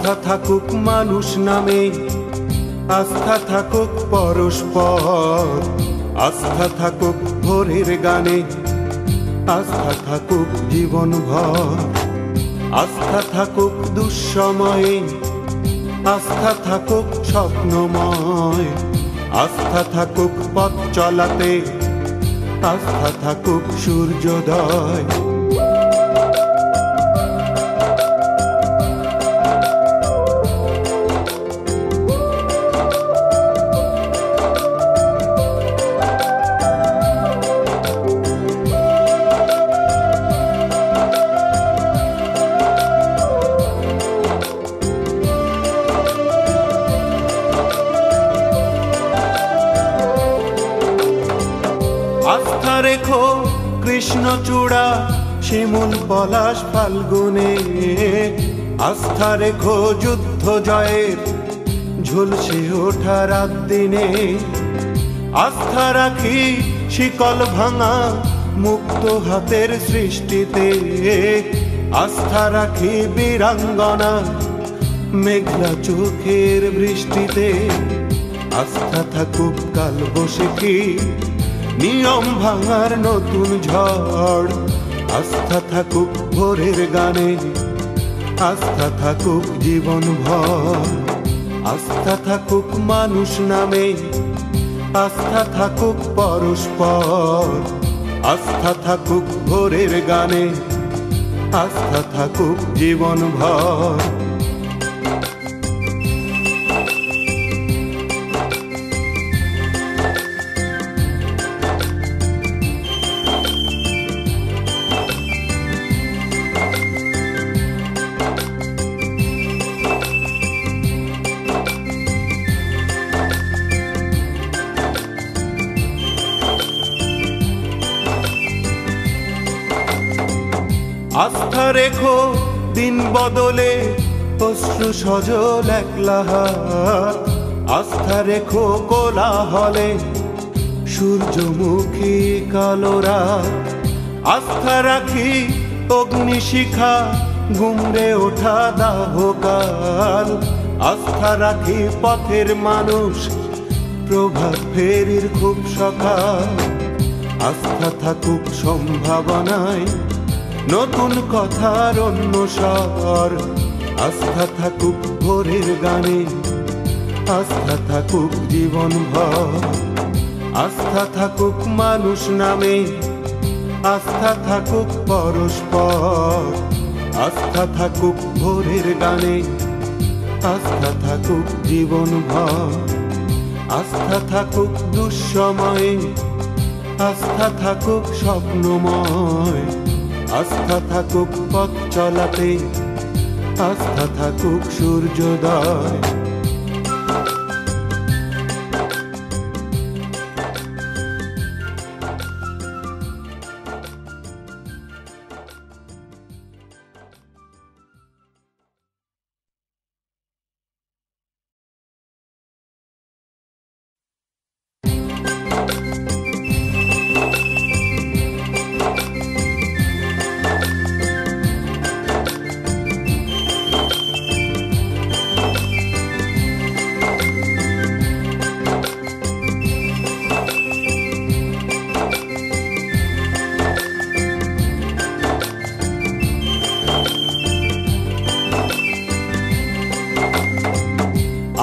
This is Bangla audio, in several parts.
আস্থা থাকুক মানুষ নামে, আস্থা থাকুক পরস্পর, আস্থা থাকুক ভোরের গানে, আস্থা থাকুক জীবনভর। আস্থা থাকুক দুঃসময়ে, আস্থা থাকুক স্বপ্নময়, আস্থা থাকুক পথ চলাতে, আস্থা থাকুক সূর্যোদয়। আস্থা রেখো কৃষ্ণচূড়া শিমুল পলাশ ফাল্গুনে, আস্থা রেখো যুদ্ধ জয়ের ঝুলসে ওঠা রাত দিনে। আস্থা রাখি শিকল ভাঙা মুক্ত হাতের সৃষ্টিতে, আস্থা রাখি বীরাঙ্গনা মেঘলা চোখের বৃষ্টিতে। আস্থা থাকুক কাল বৈশাখী নিয়ম ভাঙার নতুন ঝড়, আস্থা থাকুক ভোরের গানে, আস্থা থাকুক জীবনভর। আস্থা থাকুক মানুষ নামে, আস্থা থাকুক পরস্পর, আস্থা থাকুক ভোরের গানে, আস্থা থাকুক জীবনভর। আস্থা রেখো দিন বদলে অশ্রু সজল একলা হাত, আস্থা রেখো কোলাহলে সূর্যমুখী কালো রাত। আস্থা রাখি অগ্নিশিখা গুমড়ে ওঠা দাহকাল, আস্থা রাখি পথের মানুষ প্রভাত ফেরির খুব সকাল। আস্থা থাকুক সম্ভাবনায় নতুন কথার অন্য স্বর, আস্থা থাকুক ভোরের গানে, আস্থা থাকুক জীবনভর। আস্থা থাকুক মানুষ নামে, আস্থা থাকুক পরস্পর, আস্থা থাকুক ভোরের গানে, আস্থা থাকুক জীবনভর। আস্থা থাকুক দুঃসময়ে, আস্থা থাকুক স্বপ্নময়, আস্থা থাকুক পথ চলাতে, আস্থা থাকুক সূর্যোদয়।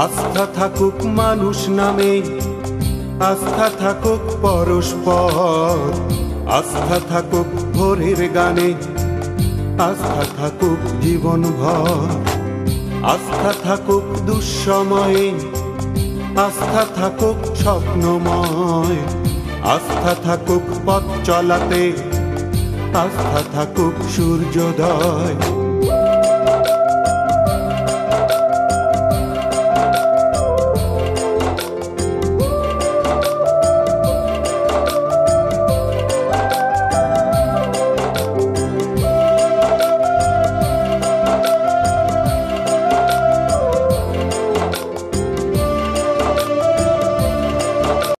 আস্থা থাকুক মানুষ নামে, আস্থা থাকুক পরস্পর, আস্থা থাকুক ভোরের গানে, আস্থা থাকুক জীবনভর। আস্থা থাকুক দুঃসময়ে, আস্থা থাকুক স্বপ্নময়, আস্থা থাকুক পথ চলাতে, আস্থা থাকুক সূর্যোদয়।